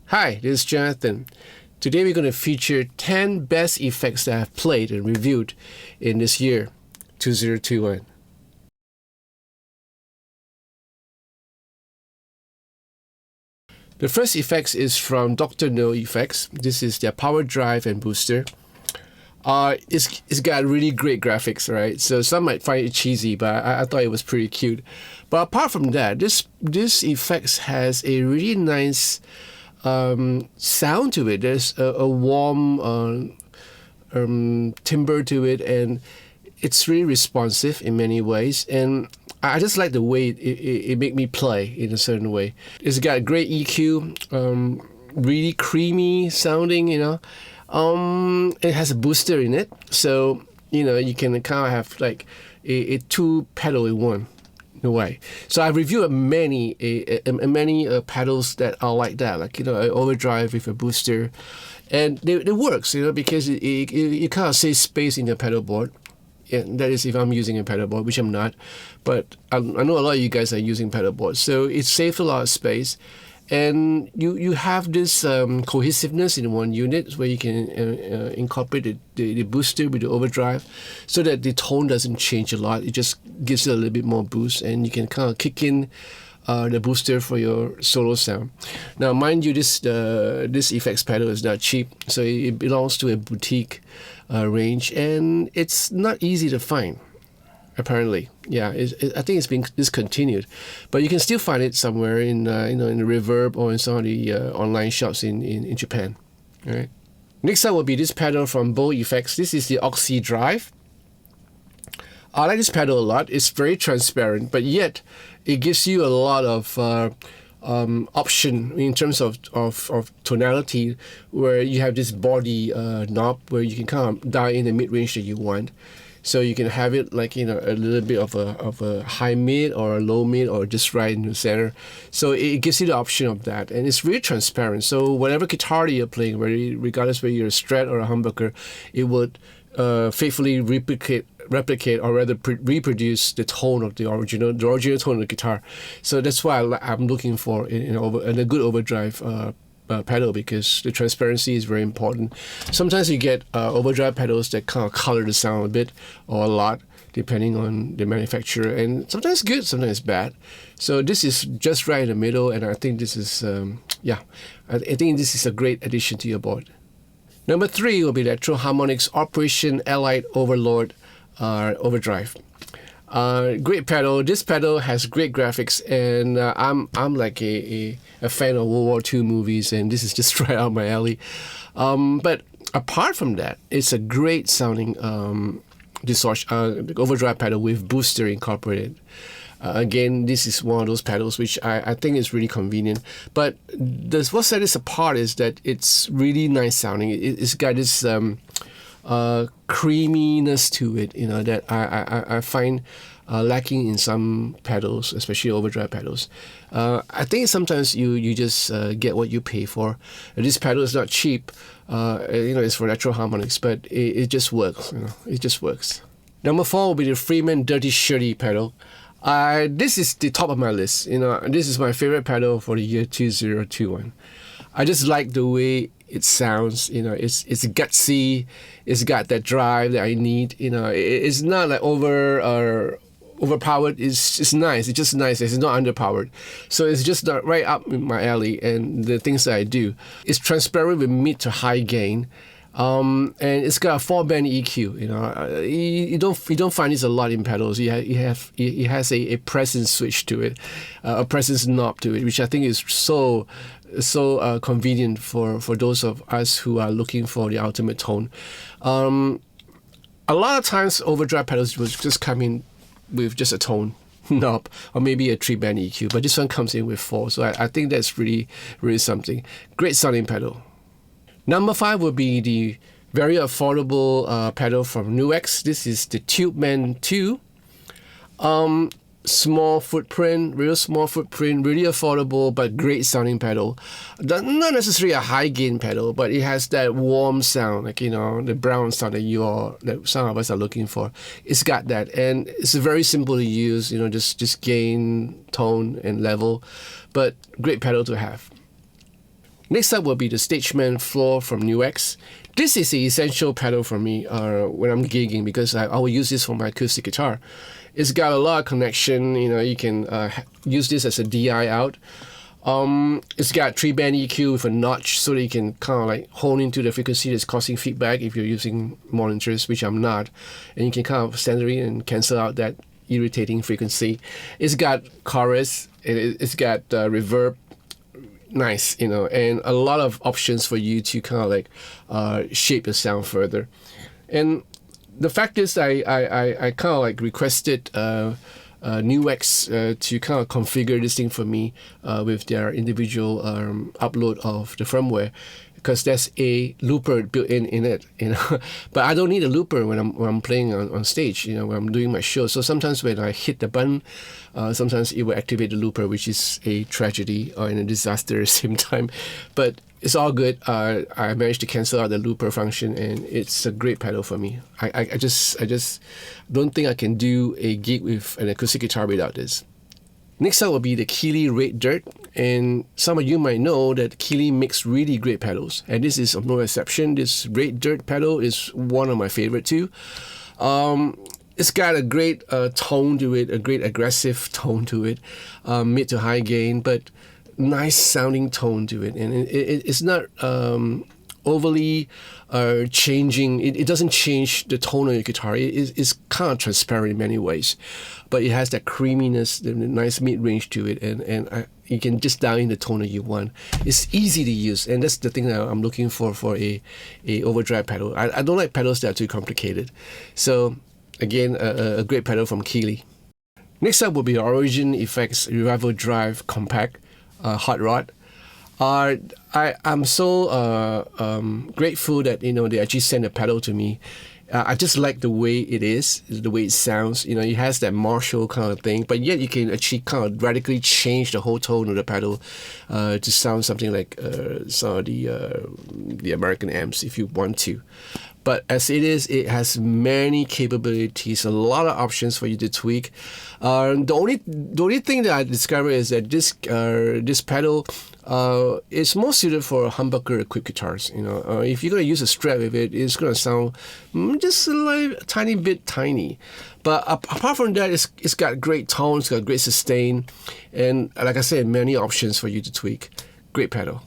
Hi, this is Jonathan. Today we're going to feature 10 best effects that I've played and reviewed in this year, 2021. The first effects is from Dr. No Effects. This is their power drive and booster. It's got really great graphics, right? So some might find it cheesy, but I thought it was pretty cute. But apart from that, this effects has a really nice sound to it. There's a warm timbre to it, and it's really responsive in many ways. And I just like the way it make me play in a certain way. It's got great EQ, really creamy sounding, It has a booster in it, so you can kind of have like a two pedal in one. In a way. So I've reviewed many pedals that are like that, like an overdrive with a booster, and it works, because you kind of save space in your pedal board. Yeah, that is if I'm using a pedal board, which I'm not, but I know a lot of you guys are using pedal boards, so it saves a lot of space. And you have this cohesiveness in one unit where you can incorporate the booster with the overdrive so that the tone doesn't change a lot. It just gives it a little bit more boost, and you can kind of kick in the booster for your solo sound. Now, mind you, this effects pedal is not cheap, so it belongs to a boutique range, and it's not easy to find. Apparently, yeah, I think it's been discontinued, but you can still find it somewhere in in the Reverb or in some of the online shops in Japan. All right. Next up will be this pedal from Fomo Efx. This is the Oxydrive. I like this pedal a lot. It's very transparent, but yet it gives you a lot of option in terms of tonality, where you have this body knob where you can kind of dial in the mid range that you want. So you can have it like a little bit of a high mid or a low mid or just right in the center. So it gives you the option of that, and it's really transparent. So whatever guitar you're playing, regardless whether you're a Strat or a humbucker, it would faithfully replicate or rather reproduce the tone of the original tone of the guitar. So that's why I'm looking for in a good overdrive pedal, because the transparency is very important. Sometimes you get overdrive pedals that kind of color the sound a bit or a lot, depending on the manufacturer, and sometimes good, sometimes bad. So this is just right in the middle, and I think this is I think this is a great addition to your board. Number 3 will be Electro Harmonix Operation Allied Overlord Overdrive. Great pedal. This pedal has great graphics, and I'm like a fan of World War II movies, and this is just right out my alley. But apart from that, it's a great sounding overdrive pedal with booster incorporated. Again, this is one of those pedals which I think is really convenient. But what sets it apart is that it's really nice sounding. It's got this creaminess to it, that I find lacking in some pedals, especially overdrive pedals. I think sometimes you just get what you pay for. This pedal is not cheap. It's for Electro Harmonix, but it just works. It just works. Number 4 will be the Friedman Dirty Shirley pedal. This is the top of my list. This is my favorite pedal for the year 2021. I just like the way it sounds. It's gutsy. It's got that drive that I need. It's not like overpowered. It's nice. It's just nice. It's not underpowered. So it's just right up in my alley and the things that I do. It's transparent with mid to high gain. And it's got a 4-band EQ. You don't find this a lot in pedals. It has a presence switch to it, a presence knob to it, which I think is so convenient for those of us who are looking for the ultimate tone. A lot of times overdrive pedals will just come in with just a tone knob or maybe a 3-band EQ, but this one comes in with 4. So I think that's really something. Great sounding pedal. Number 5 will be the very affordable pedal from NUX. This is the Tubeman II. Small footprint, real small footprint, really affordable, but great sounding pedal. Not necessarily a high gain pedal, but it has that warm sound, like the brown sound that some of us are looking for. It's got that, and it's very simple to use. Just gain, tone, and level, but great pedal to have. Next up will be the Stageman Floor from NUX. This is the essential pedal for me when I'm gigging, because I will use this for my acoustic guitar. It's got a lot of connection, you know, you can use this as a DI out. It's got 3-band EQ with a notch, so that you can kind of like hone into the frequency that's causing feedback if you're using monitors, which I'm not. And you can kind of center it and cancel out that irritating frequency. It's got chorus, it's got reverb, nice, you know, and a lot of options for you to kind of like shape your sound further. And the fact is, I kind of like requested NUX to kind of configure this thing for me with their individual upload of the firmware, because there's a looper built in it, you know. But I don't need a looper when I'm playing on stage, you know, when I'm doing my show. So sometimes when I hit the button, sometimes it will activate the looper, which is a tragedy and a disaster at the same time. But it's all good. I managed to cancel out the looper function, and it's a great pedal for me. I just don't think I can do a gig with an acoustic guitar without this. Next up will be the Keeley Red Dirt, and some of you might know that Keeley makes really great pedals, and this is no exception. This Red Dirt pedal is one of my favorite too. It's got a great tone to it, a great aggressive tone to it, mid to high gain, but nice sounding tone to it, and it's not overly changing. It doesn't change the tone of your guitar. It's kind of transparent in many ways, but it has that creaminess, the nice mid-range to it, and you can just dial in the tone that you want. It's easy to use, and that's the thing that I'm looking for a overdrive pedal. I don't like pedals that are too complicated. So again, a great pedal from Keeley. Next up will be Origin Effects Revival Drive Compact Hot Rod. I'm so grateful that, you know, they actually sent a pedal to me. I just like the way it is, the way it sounds. You know, it has that Marshall kind of thing, but yet you can actually kind of radically change the whole tone of the pedal to sound something like some of the American amps if you want to. But as it is, it has many capabilities, a lot of options for you to tweak. The only thing that I discovered is that this pedal is more suited for humbucker equipped guitars. You know, if you're gonna use a Strat with it, it's gonna sound just a tiny bit tiny. But apart from that, it's got great tone, it's got great sustain, and like I said, many options for you to tweak. Great pedal.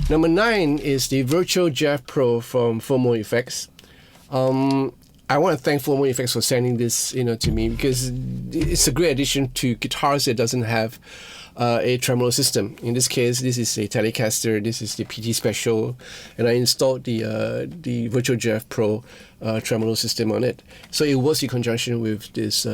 Number 9 is the Virtual Jeff Pro from Fomo Efx. I want to thank Fomo Efx for sending this, you know, to me, because it's a great addition to guitars that doesn't have a tremolo system. In this case, this is a Telecaster. This is the PT Special, and I installed the Virtual Jeff Pro tremolo system on it. So it works in conjunction with this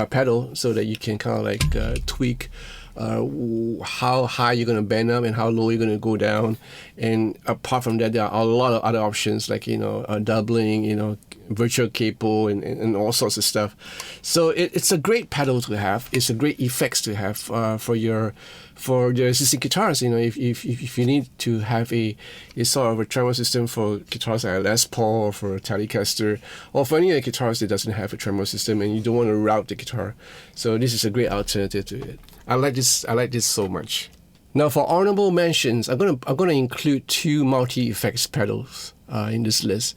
pedal, so that you can kind of like tweak how high you're going to bend up and how low you're going to go down. And apart from that, there are a lot of other options, like, you know, doubling, you know, virtual capo and all sorts of stuff. So it's a great pedal to have. It's a great effects to have for your existing guitars. You know, if you need to have a sort of a tremolo system for guitars like Les Paul, or for a Telecaster, or for any other guitars that doesn't have a tremolo system and you don't want to route the guitar, so this is a great alternative to it. I like this so much. Now for honorable mentions, I'm gonna include 2 multi-effects pedals in this list.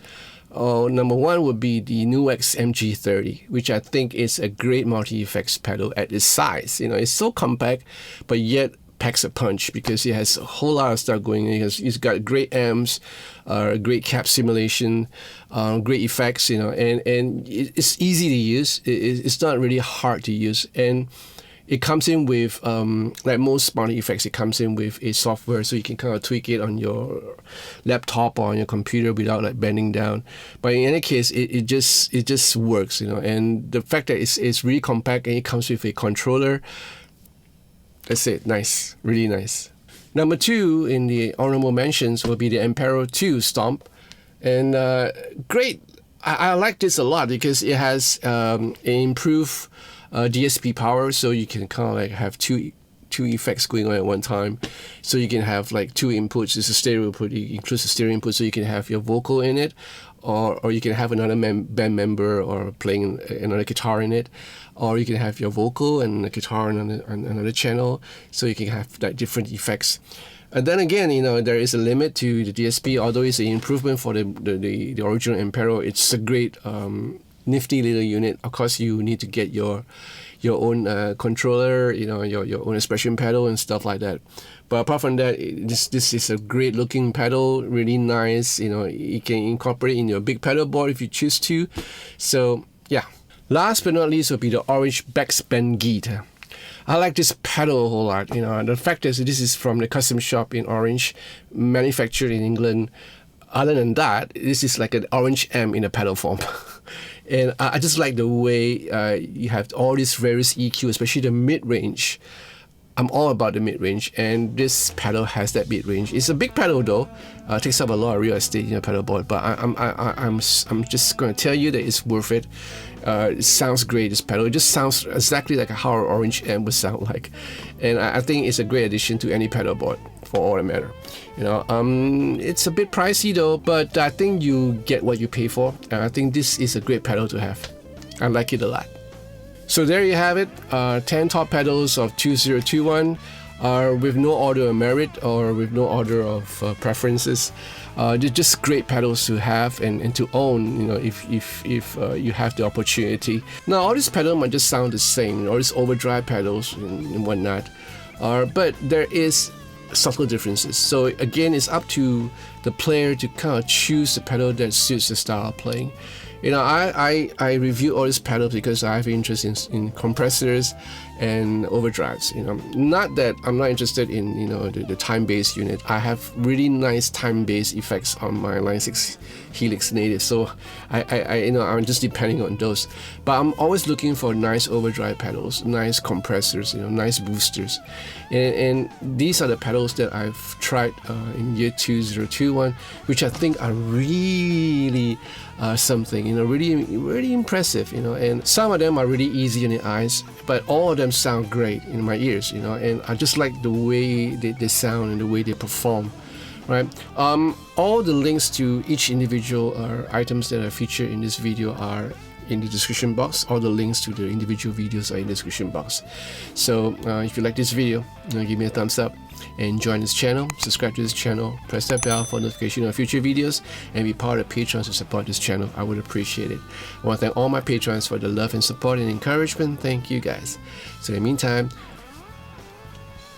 Number 1 would be the NUX MG30, which I think is a great multi-effects pedal at its size. You know, it's so compact, but yet packs a punch, because it has a whole lot of stuff going in. It's got great amps, great cap simulation, great effects, you know, and it's easy to use. It's not really hard to use, and it comes in with, like most multi-effects, it comes in with a software, so you can kind of tweak it on your laptop or on your computer without like bending down. But in any case, it just works, you know. And the fact that it's really compact and it comes with a controller, that's it. Nice, really nice. Number 2 in the honorable mentions will be the Ampero 2 Stomp, and great. I like this a lot because it has an improved DSP power, so you can kind of like have two effects going on at one time. So you can have like 2 inputs. It's a stereo input. It includes a stereo input, so you can have your vocal in it, or you can have another band member or playing another guitar in it, or you can have your vocal and a guitar on another channel, so you can have like different effects. And then again, you know, there is a limit to the DSP, although it's an improvement for the original Ampero. It's a great nifty little unit. Of course, you need to get your own controller, you know, your own expression pedal and stuff like that. But apart from that, this is a great looking pedal, really nice. You know, you can incorporate in your big pedal board if you choose to. So yeah. Last but not least will be the orange BAX BANGEETAR. I like this pedal a whole lot. You know, the fact is this is from the custom shop in Orange, manufactured in England. Other than that, this is like an orange amp in a pedal form. And I just like the way you have all these various EQ, especially the mid-range. I'm all about the mid-range, and this pedal has that mid-range. It's a big pedal though, takes up a lot of real estate in a pedal board. But I'm just going to tell you that it's worth it. It sounds great. This pedal, it just sounds exactly like how an orange amp would sound like, and I think it's a great addition to any pedal board for all that matter. You know, it's a bit pricey though, but I think you get what you pay for, and I think this is a great pedal to have. I like it a lot. So there you have it, 10 top pedals of 2021, with no order of merit or with no order of preferences. They're just great pedals to have and to own, you know, if you have the opportunity. Now all these pedals might just sound the same, you know, all these overdrive pedals and whatnot, but there is subtle differences. So again, it's up to the player to kind of choose the pedal that suits the style of playing. You know, I review all these pedals because I have interest in compressors and overdrives. You know, not that I'm not interested in, you know, the time-based unit. I have really nice time-based effects on my Line 6 Helix Native, so I you know, I'm just depending on those. But I'm always looking for nice overdrive pedals, nice compressors, you know, nice boosters, and these are the pedals that I've tried in year 2021, which I think are really something, you know, really impressive, you know, and some of them are really easy on the eyes, but all of them sound great in my ears, you know, and I just like the way they sound and the way they perform, right? All the links to each individual items that are featured in this video are in the description box. All the links to the individual videos are in the description box. So if you like this video, you know, give me a thumbs up and join this channel, subscribe to this channel, press that bell for notification of future videos, and be part of patrons to support this channel. I would appreciate it. I want to thank all my patrons for the love and support and encouragement. Thank you guys. So in the meantime,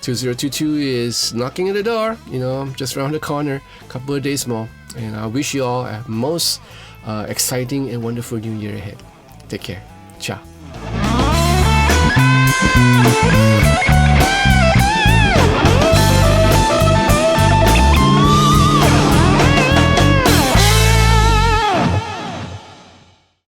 2022 is knocking at the door, you know, just around the corner, a couple of days more, and I wish you all a most exciting and wonderful new year ahead. Take care. Ciao.